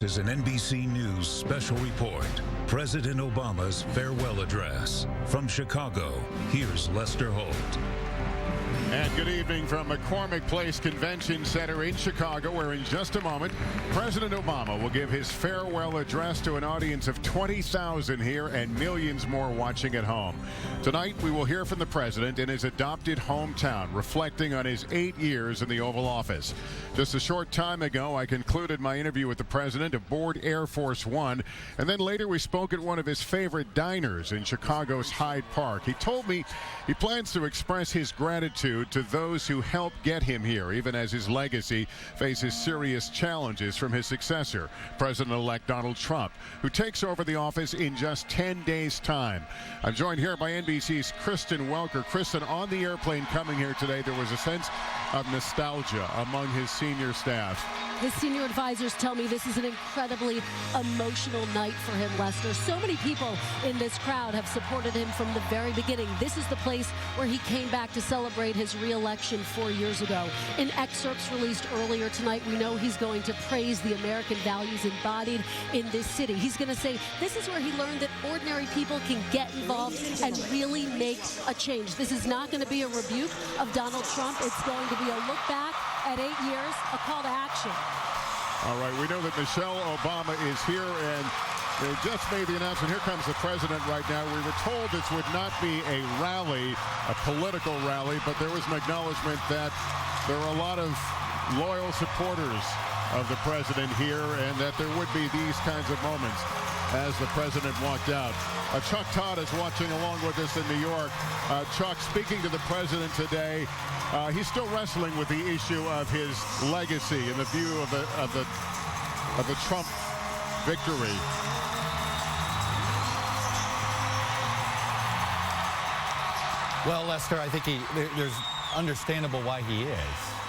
Is an NBC News special report. President Obama's farewell address. From Chicago, here's Lester Holt. And good evening from McCormick Place Convention Center in Chicago, where in just a moment, President Obama will give his farewell address to an audience of 20,000 here and millions more watching at home. Tonight, we will hear from the president in his adopted hometown, reflecting on his 8 years in the Oval Office. Just a short time ago, I concluded my interview with the president aboard Air Force One, and then later we spoke at one of his favorite diners in Chicago's Hyde Park. He told me he plans to express his gratitude to those who helped get him here, even as his legacy faces serious challenges from his successor, President-elect Donald Trump, who takes over the office in just 10 days' time. I'm joined here by NBC's Kristen Welker. Kristen, on the airplane coming here today, there was a sense of nostalgia among his senior staff. His senior advisors tell me this is an incredibly emotional night for him, Lester. So many people in this crowd have supported him from the very beginning. This is the place where he came back to celebrate his re-election 4 years ago. In excerpts released earlier tonight, we know he's going to praise the American values embodied in this city. He's going to say this is where he learned that ordinary people can get involved and really make a change. This is not going to be a rebuke of Donald Trump. It's going to be a look back at 8 years, a call to action. All right, we know that Michelle Obama is here, and they just made the announcement. Here comes the president right now. We were told this would not be a rally, a political rally, but there was an acknowledgement that there are a lot of loyal supporters of the president here, and that there would be these kinds of moments as the president walked out. Chuck Todd is watching along with us in New York. Chuck, speaking to the president today, he's still wrestling with the issue of his legacy and the view of the Trump victory. Well, Lester, I think there's understandable why he is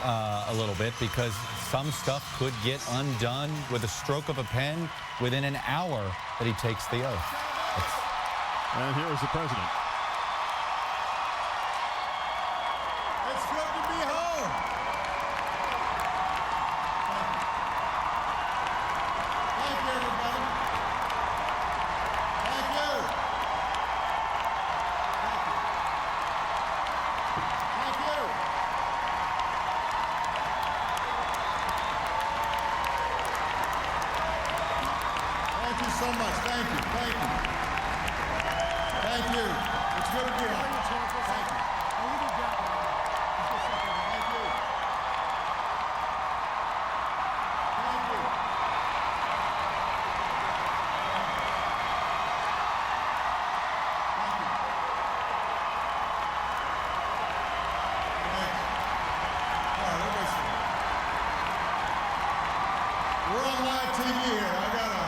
a little bit, because some stuff could get undone with a stroke of a pen within an hour that he takes the oath. And here is the president. It's good to be home. Thank you, everybody. Thank you. Thank you. Thank you so much. Thank you. Thank you. Thank you. It's good to be home. Thank you. Thank you. Thank you. We're on live TV here. I gotta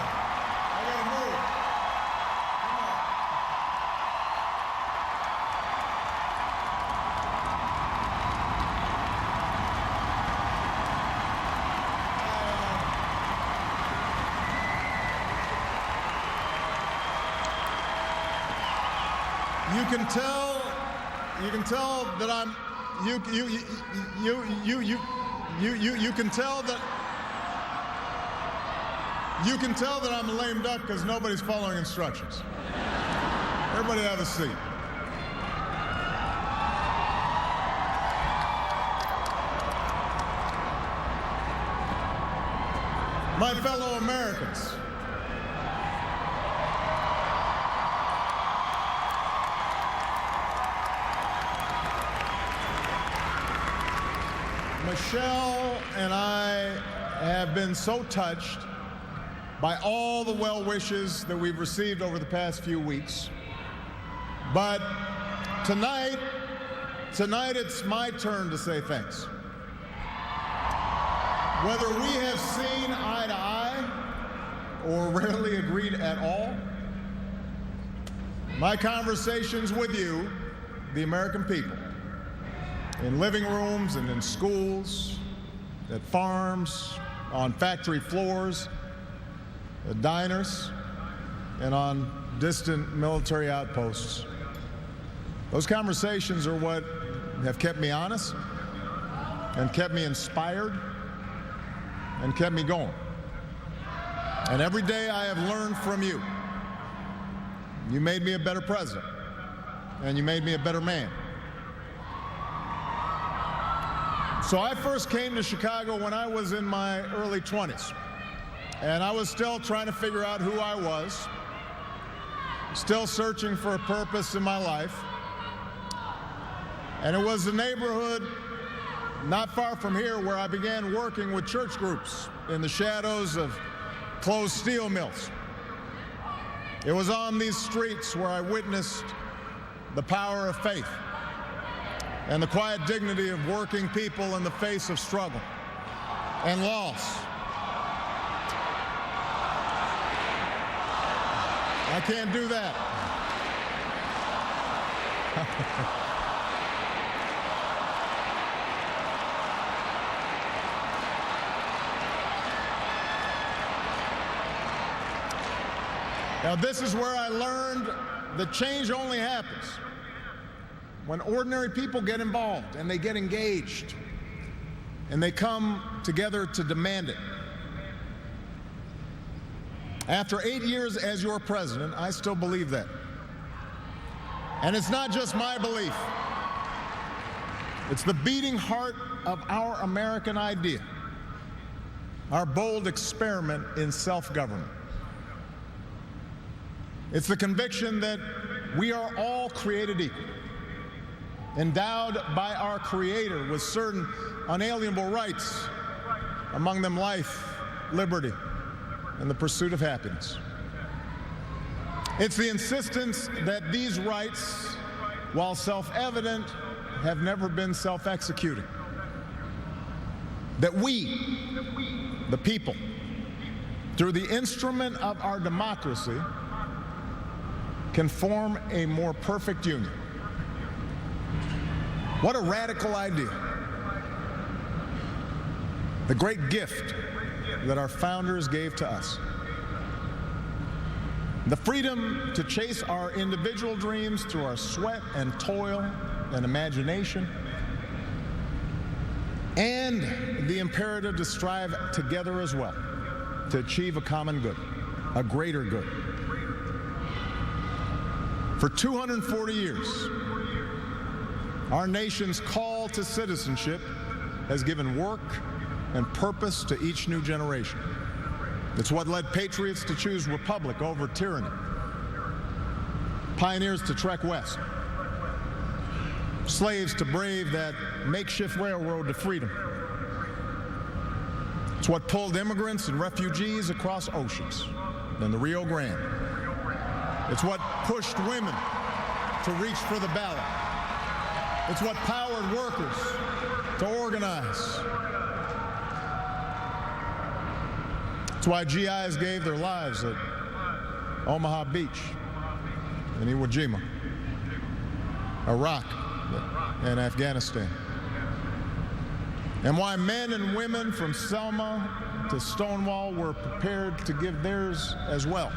move. Come on. You can tell that I'm you can tell that I'm a lame duck because nobody's following instructions. Everybody have a seat. My fellow Americans, Michelle and I have been so touched by all the well wishes that we've received over the past few weeks. But tonight it's my turn to say thanks. Whether we have seen eye to eye or rarely agreed at all, my conversations with you, the American people, in living rooms and in schools, at farms, on factory floors, at diners, and on distant military outposts. Those conversations are what have kept me honest and kept me inspired and kept me going. And every day I have learned from you. You made me a better president, and you made me a better man. So I first came to Chicago when I was in my early 20s, and I was still trying to figure out who I was, still searching for a purpose in my life. And it was a neighborhood not far from here where I began working with church groups in the shadows of closed steel mills. It was on these streets where I witnessed the power of faith and the quiet dignity of working people in the face of struggle and loss. I can't do that. Now, this is where I learned that change only happens when ordinary people get involved and they get engaged and they come together to demand it. After 8 years as your president, I still believe that. And it's not just my belief. It's the beating heart of our American idea, our bold experiment in self-government. It's the conviction that we are all created equal, endowed by our Creator with certain unalienable rights, among them life, liberty, and the pursuit of happiness. It's the insistence that these rights, while self-evident, have never been self-executing. That we, the people, through the instrument of our democracy, can form a more perfect union. What a radical idea. The great gift that our founders gave to us. The freedom to chase our individual dreams through our sweat and toil and imagination, and the imperative to strive together as well to achieve a common good, a greater good. For 240 years, our nation's call to citizenship has given work and purpose to each new generation. It's what led patriots to choose republic over tyranny, pioneers to trek west, slaves to brave that makeshift railroad to freedom. It's what pulled immigrants and refugees across oceans and the Rio Grande. It's what pushed women to reach for the ballot. It's what powered workers to organize. It's why GIs gave their lives at Omaha Beach and Iwo Jima, Iraq, and Afghanistan. And why men and women from Selma to Stonewall were prepared to give theirs as well.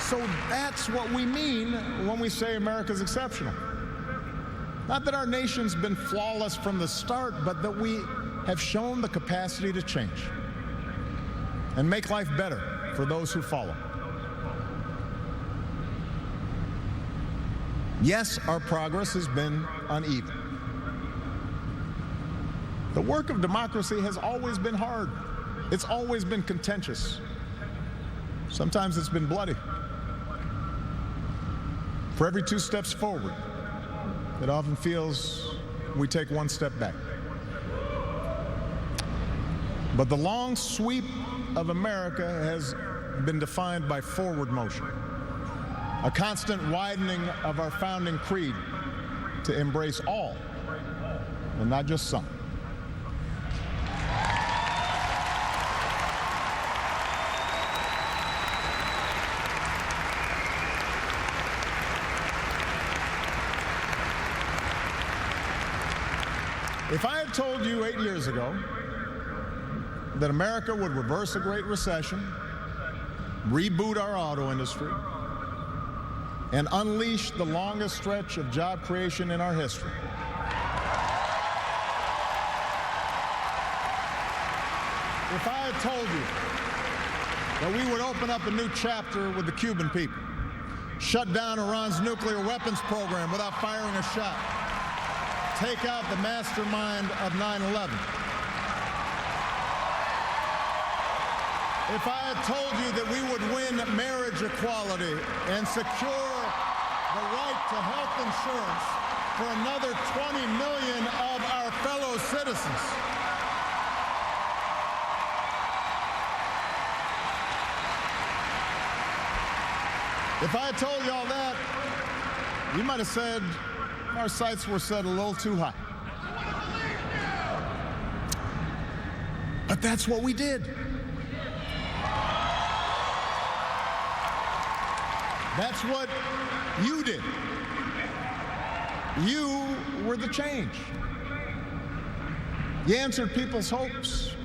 So that's what we mean when we say America's exceptional. Not that our nation's been flawless from the start, but that we have shown the capacity to change and make life better for those who follow. Yes, our progress has been uneven. The work of democracy has always been hard. It's always been contentious. Sometimes it's been bloody. For every 2 steps forward, it often feels we take 1 step back. But the long sweep of America has been defined by forward motion, a constant widening of our founding creed to embrace all and not just some. If I had told you 8 years ago that America would reverse a Great Recession, reboot our auto industry, and unleash the longest stretch of job creation in our history, If I had told you that we would open up a new chapter with the Cuban people, shut down Iran's nuclear weapons program without firing a shot, take out the mastermind of 9/11, if I had told you that we would win marriage equality and secure the right to health insurance for another 20 million of our fellow citizens, if I had told you all that, you might have said our sights were set a little too high. But that's what we did. That's what you did. You were the change. You answered people's hopes.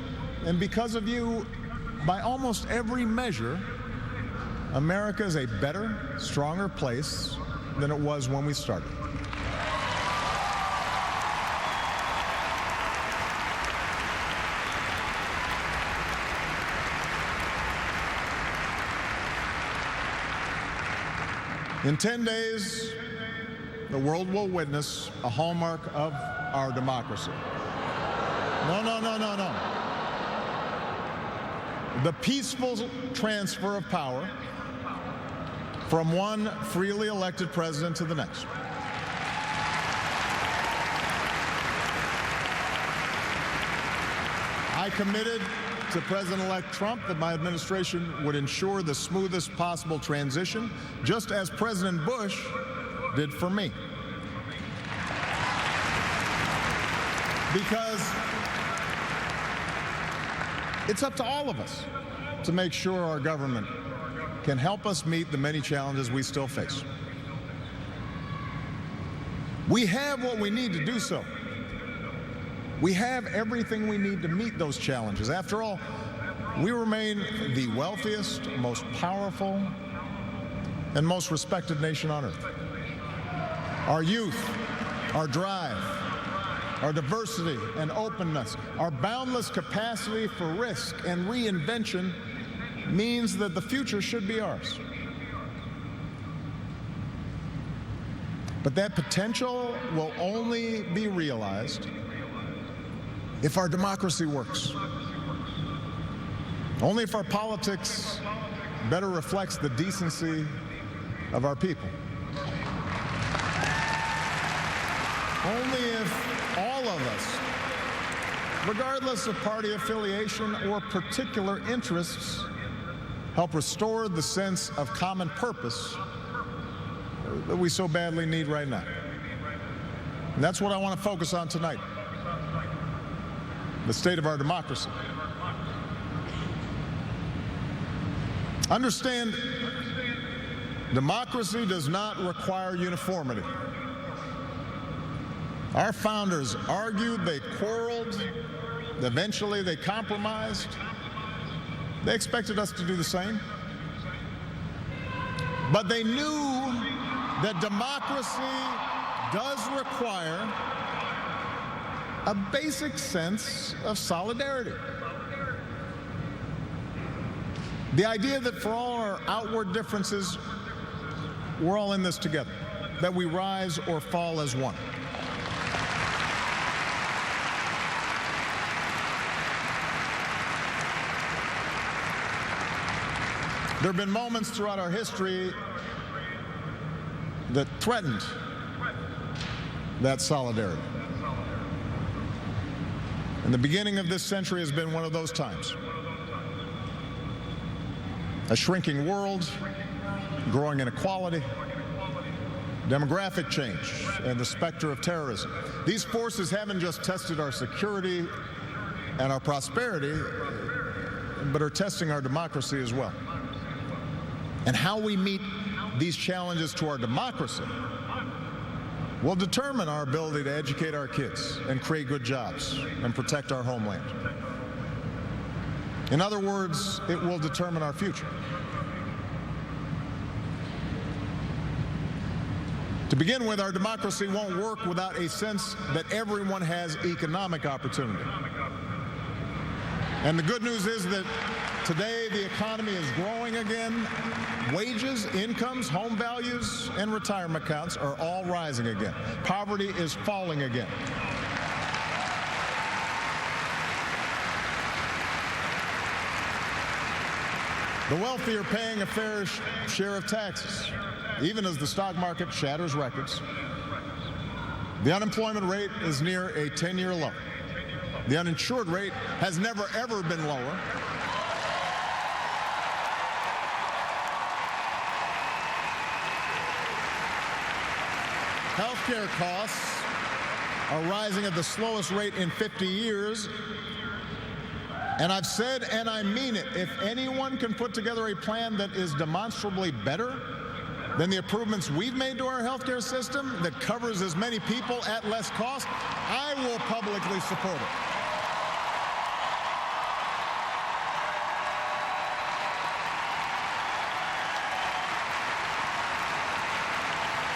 And because of you, by almost every measure, America is a better, stronger place than it was when we started. In 10 days, the world will witness a hallmark of our democracy. No. The peaceful transfer of power from one freely elected president to the next. I committed to President-elect Trump that my administration would ensure the smoothest possible transition, just as President Bush did for me. Because it's up to all of us to make sure our government can help us meet the many challenges we still face. We have what we need to do so. We have everything we need to meet those challenges. After all, we remain the wealthiest, most powerful, and most respected nation on earth. Our youth, our drive, our diversity and openness, our boundless capacity for risk and reinvention means that the future should be ours. But that potential will only be realized if our democracy works. Only if our politics better reflects the decency of our people. Only if all of us, regardless of party affiliation or particular interests, help restore the sense of common purpose that we so badly need right now. And that's what I want to focus on tonight. The state of our democracy. Understand, democracy does not require uniformity. Our founders argued, they quarreled, eventually they compromised. They expected us to do the same. But they knew that democracy does require a basic sense of solidarity. The idea that for all our outward differences, we're all in this together, that we rise or fall as one. There have been moments throughout our history that threatened that solidarity. And the beginning of this century has been one of those times. A shrinking world, growing inequality, demographic change, and the specter of terrorism. These forces haven't just tested our security and our prosperity, but are testing our democracy as well. And how we meet these challenges to our democracy will determine our ability to educate our kids and create good jobs and protect our homeland. In other words, it will determine our future. To begin with, our democracy won't work without a sense that everyone has economic opportunity. And the good news is that today the economy is growing again. Wages, incomes, home values, and retirement accounts are all rising again. Poverty is falling again. The wealthy are paying a fair share of taxes, even as the stock market shatters records. The unemployment rate is near a 10-year low. The uninsured rate has never, ever been lower. Healthcare costs are rising at the slowest rate in 50 years. And I've said, and I mean it, if anyone can put together a plan that is demonstrably better than the improvements we've made to our healthcare system that covers as many people at less cost, I will publicly support it.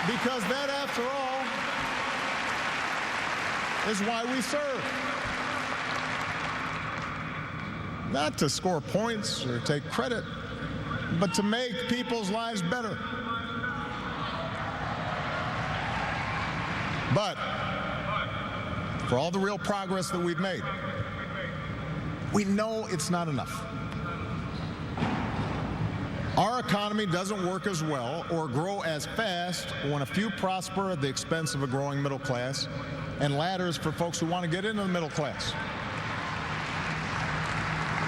Because that, after all, is why we serve. Not to score points or take credit, but to make people's lives better. But for all the real progress that we've made, we know it's not enough. Our economy doesn't work as well or grow as fast when a few prosper at the expense of a growing middle class and ladders for folks who want to get into the middle class.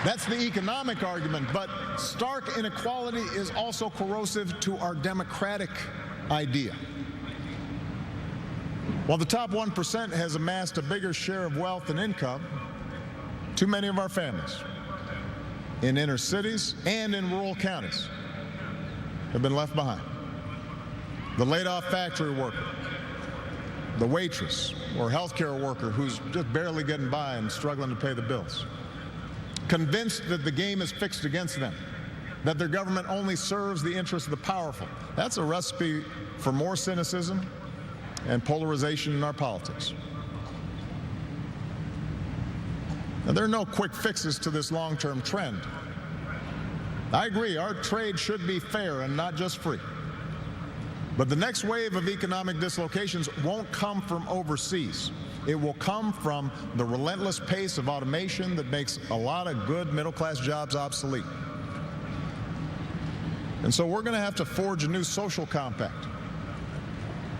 That's the economic argument, but stark inequality is also corrosive to our democratic idea. While the top 1% has amassed a bigger share of wealth and income, too many of our families in inner cities and in rural counties have been left behind. The laid-off factory worker, the waitress or healthcare worker who's just barely getting by and struggling to pay the bills, convinced that the game is fixed against them, that their government only serves the interests of the powerful. That's a recipe for more cynicism and polarization in our politics. Now, there are no quick fixes to this long-term trend. I agree, our trade should be fair and not just free. But the next wave of economic dislocations won't come from overseas. It will come from the relentless pace of automation that makes a lot of good middle-class jobs obsolete. And so we're going to have to forge a new social compact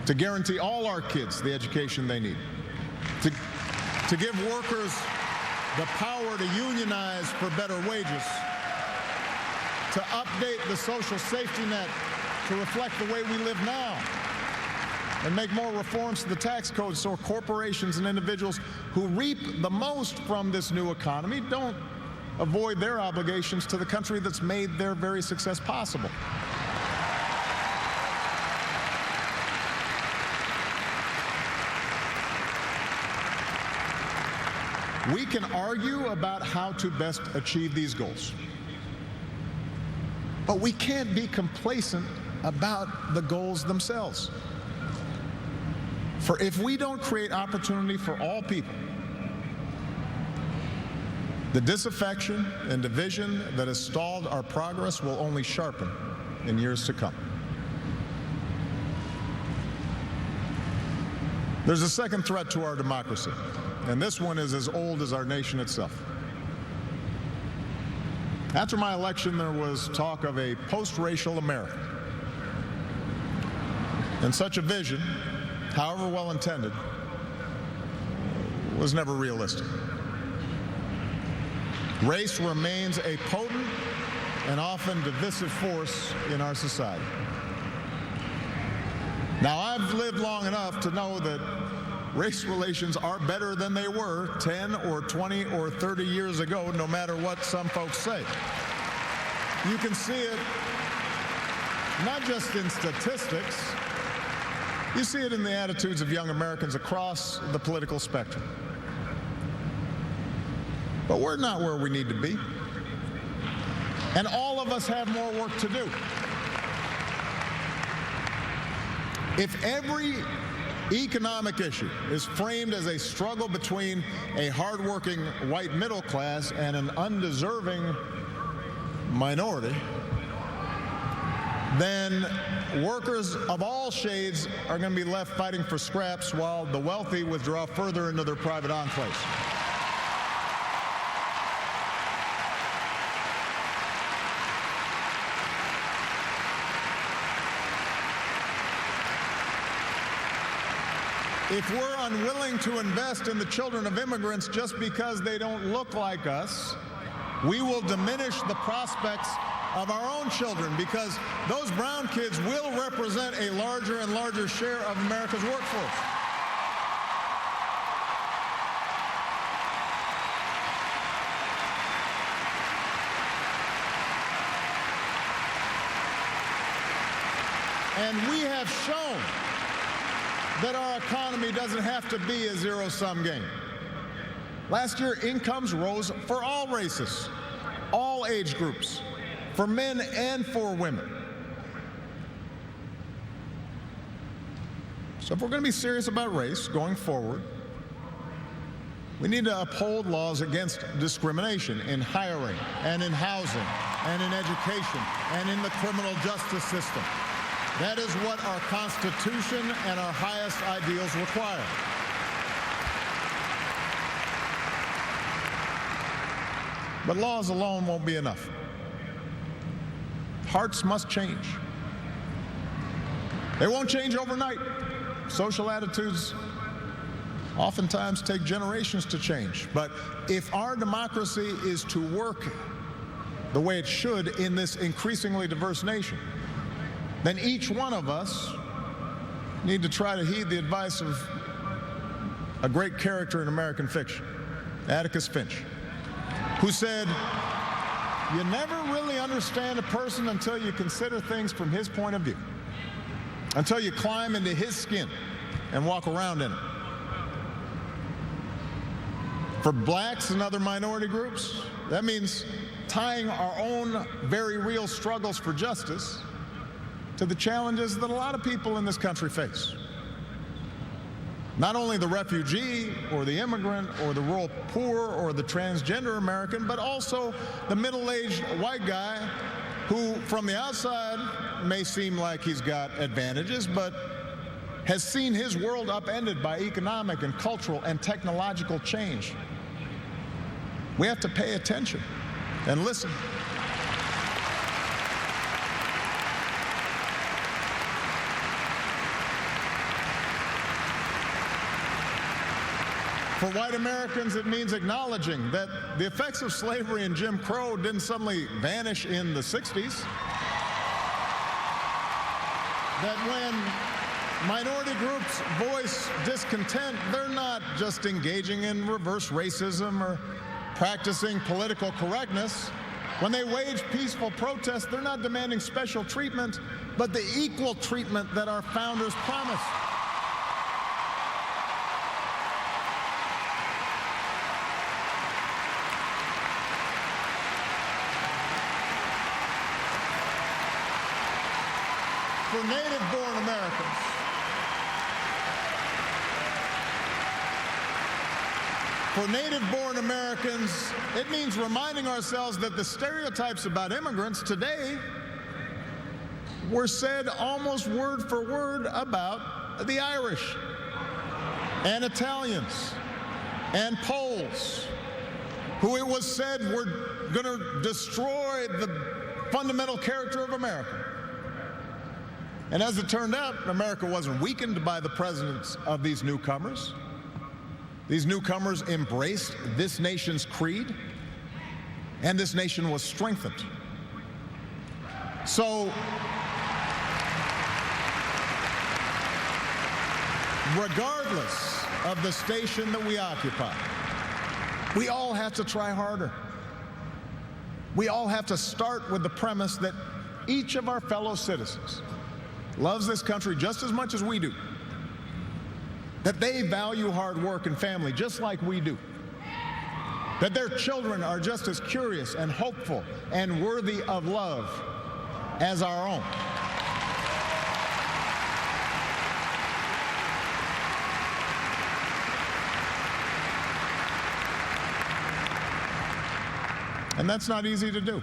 to guarantee all our kids the education they need, to give workers the power to unionize for better wages, to update the social safety net to reflect the way we live now, and make more reforms to the tax code so corporations and individuals who reap the most from this new economy don't avoid their obligations to the country that's made their very success possible. We can argue about how to best achieve these goals, but we can't be complacent about the goals themselves. For if we don't create opportunity for all people, the disaffection and division that has stalled our progress will only sharpen in years to come. There's a second threat to our democracy, and this one is as old as our nation itself. After my election, there was talk of a post-racial America. And such a vision, however well intended, was never realistic. Race remains a potent and often divisive force in our society. Now, I've lived long enough to know that race relations are better than they were 10 or 20 or 30 years ago, no matter what some folks say. You can see it not just in statistics, you see it in the attitudes of young Americans across the political spectrum. But we're not where we need to be. And all of us have more work to do. If every economic issue is framed as a struggle between a hardworking white middle class and an undeserving minority, then workers of all shades are going to be left fighting for scraps while the wealthy withdraw further into their private enclaves. If we're unwilling to invest in the children of immigrants just because they don't look like us, we will diminish the prospects of our own children, because those brown kids will represent a larger and larger share of America's workforce. And we have shown that our economy doesn't have to be a zero-sum game. Last year, incomes rose for all races, all age groups, for men and for women. So if we're going to be serious about race going forward, we need to uphold laws against discrimination in hiring and in housing and in education and in the criminal justice system. That is what our Constitution and our highest ideals require. But laws alone won't be enough. Hearts must change. They won't change overnight. Social attitudes oftentimes take generations to change. But if our democracy is to work the way it should in this increasingly diverse nation, then each one of us need to try to heed the advice of a great character in American fiction, Atticus Finch, who said, "You never really understand a person until you consider things from his point of view, until you climb into his skin and walk around in it." For blacks and other minority groups, that means tying our own very real struggles for justice to the challenges that a lot of people in this country face. Not only the refugee or the immigrant or the rural poor or the transgender American, but also the middle-aged white guy who from the outside may seem like he's got advantages, but has seen his world upended by economic and cultural and technological change. We have to pay attention and listen. For white Americans, it means acknowledging that the effects of slavery and Jim Crow didn't suddenly vanish in the 60s. That when minority groups voice discontent, they're not just engaging in reverse racism or practicing political correctness. When they wage peaceful protest, they're not demanding special treatment, but the equal treatment that our founders promised. For native-born Americans, it means reminding ourselves that the stereotypes about immigrants today were said almost word for word about the Irish and Italians and Poles, who it was said were going to destroy the fundamental character of America. And as it turned out, America wasn't weakened by the presence of these newcomers. These newcomers embraced this nation's creed, and this nation was strengthened. So, regardless of the station that we occupy, we all have to try harder. We all have to start with the premise that each of our fellow citizens loves this country just as much as we do, that they value hard work and family just like we do, that their children are just as curious and hopeful and worthy of love as our own. And that's not easy to do.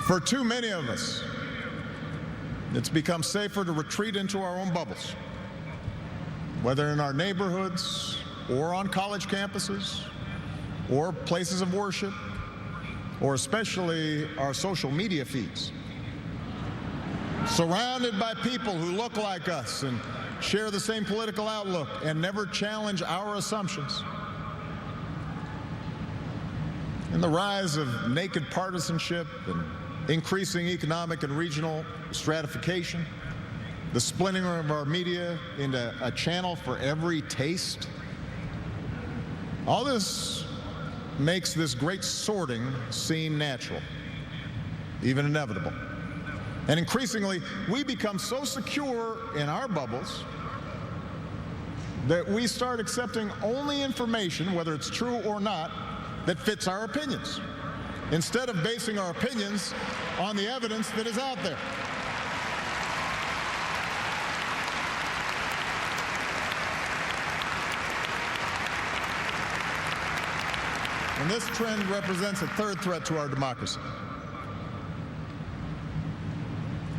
For too many of us, it's become safer to retreat into our own bubbles, whether in our neighborhoods or on college campuses or places of worship, or especially our social media feeds. Surrounded by people who look like us and share the same political outlook and never challenge our assumptions. And the rise of naked partisanship and increasing economic and regional stratification, the splintering of our media into a channel for every taste, all this makes this great sorting seem natural, even inevitable. And increasingly, we become so secure in our bubbles that we start accepting only information, whether it's true or not, that fits our opinions, instead of basing our opinions on the evidence that is out there. And this trend represents a third threat to our democracy.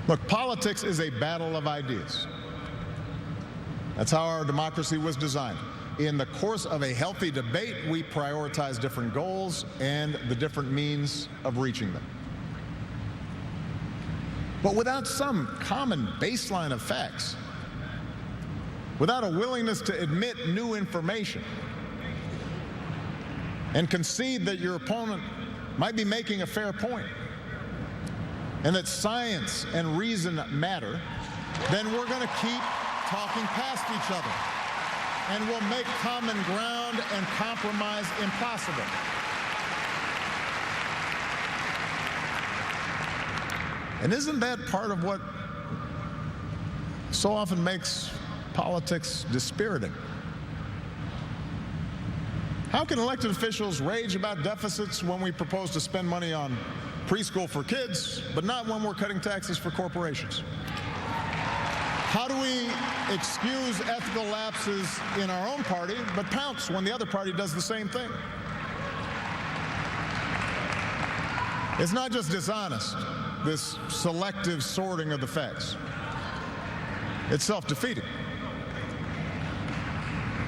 Look, politics is a battle of ideas. That's how our democracy was designed. In the course of a healthy debate, we prioritize different goals and the different means of reaching them. But without some common baseline of facts, without a willingness to admit new information and concede that your opponent might be making a fair point, and that science and reason matter, then we're going to keep talking past each other, and we'll make common ground and compromise impossible. And isn't that part of what so often makes politics dispiriting? How can elected officials rage about deficits when we propose to spend money on preschool for kids, but not when we're cutting taxes for corporations? How do we excuse ethical lapses in our own party, but pounce when the other party does the same thing? It's not just dishonest, this selective sorting of the facts. It's self-defeating.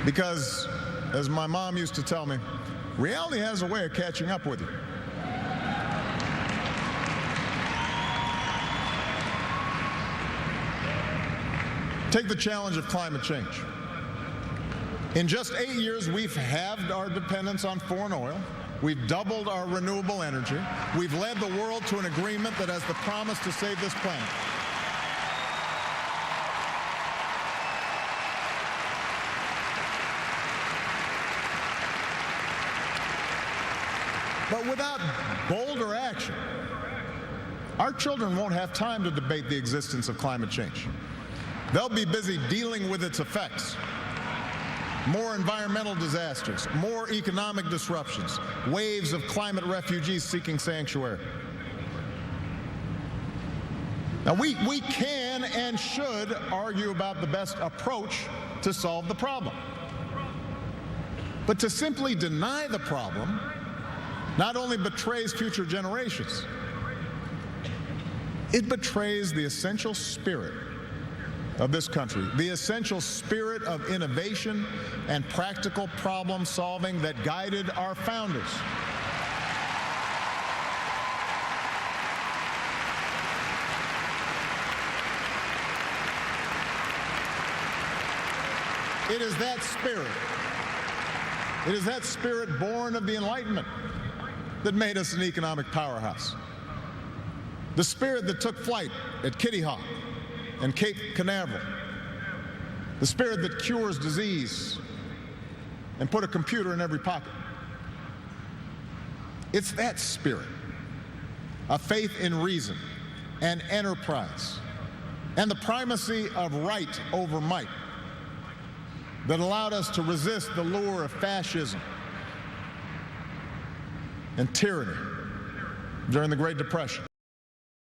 Because, as my mom used to tell me, reality has a way of catching up with you. Take the challenge of climate change. In just 8 years, we've halved our dependence on foreign oil. We've doubled our renewable energy. We've led the world to an agreement that has the promise to save this planet. But without bolder action, our children won't have time to debate the existence of climate change. They'll be busy dealing with its effects. More environmental disasters, more economic disruptions, waves of climate refugees seeking sanctuary. Now, we can and should argue about the best approach to solve the problem. But to simply deny the problem not only betrays future generations, it betrays the essential spirit of this country, the essential spirit of innovation and practical problem solving that guided our founders. It is that spirit. It is that spirit born of the Enlightenment that made us an economic powerhouse. The spirit that took flight at Kitty Hawk and Cape Canaveral. The spirit that cures disease and put a computer in every pocket. It's that spirit, a faith in reason and enterprise and the primacy of right over might that allowed us to resist the lure of fascism and tyranny during the Great Depression.